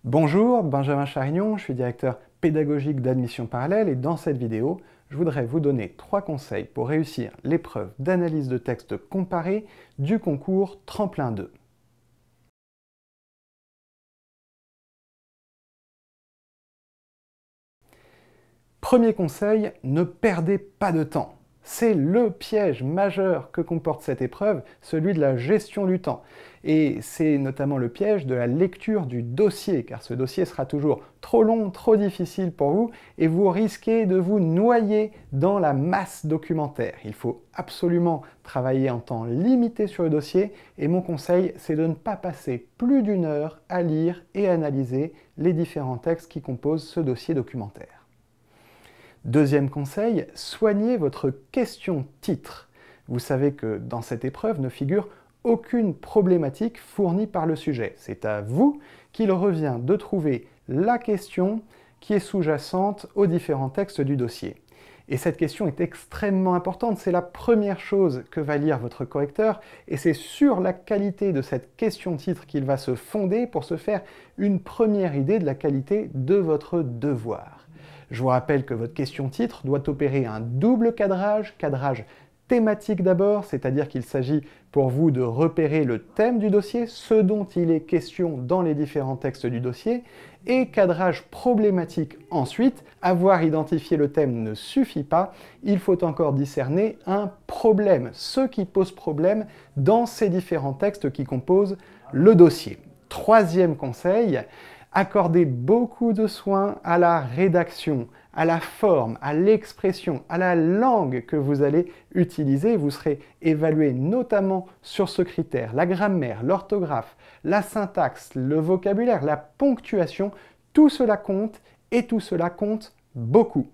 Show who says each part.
Speaker 1: Bonjour, Benjamin Charignon, je suis directeur pédagogique d'Admission Parallèle et dans cette vidéo, je voudrais vous donner 3 conseils pour réussir l'épreuve d'analyse de texte comparé du concours Tremplin 2. Premier conseil, ne perdez pas de temps. C'est le piège majeur que comporte cette épreuve, celui de la gestion du temps. Et c'est notamment le piège de la lecture du dossier, car ce dossier sera toujours trop long, trop difficile pour vous, et vous risquez de vous noyer dans la masse documentaire. Il faut absolument travailler en temps limité sur le dossier, et mon conseil, c'est de ne pas passer plus d'1 heure à lire et analyser les différents textes qui composent ce dossier documentaire. Deuxième conseil, soignez votre question titre. Vous savez que dans cette épreuve ne figure aucune problématique fournie par le sujet. C'est à vous qu'il revient de trouver la question qui est sous-jacente aux différents textes du dossier. Et cette question est extrêmement importante, c'est la première chose que va lire votre correcteur, et c'est sur la qualité de cette question titre qu'il va se fonder pour se faire une première idée de la qualité de votre devoir. Je vous rappelle que votre question titre doit opérer un double cadrage thématique d'abord, c'est-à-dire qu'il s'agit pour vous de repérer le thème du dossier, ce dont il est question dans les différents textes du dossier, et cadrage problématique ensuite. Avoir identifié le thème ne suffit pas, il faut encore discerner un problème, ce qui pose problème dans ces différents textes qui composent le dossier. Troisième conseil, accordez beaucoup de soin à la rédaction, à la forme, à l'expression, à la langue que vous allez utiliser. Vous serez évalué notamment sur ce critère. La grammaire, l'orthographe, la syntaxe, le vocabulaire, la ponctuation, tout cela compte et tout cela compte beaucoup.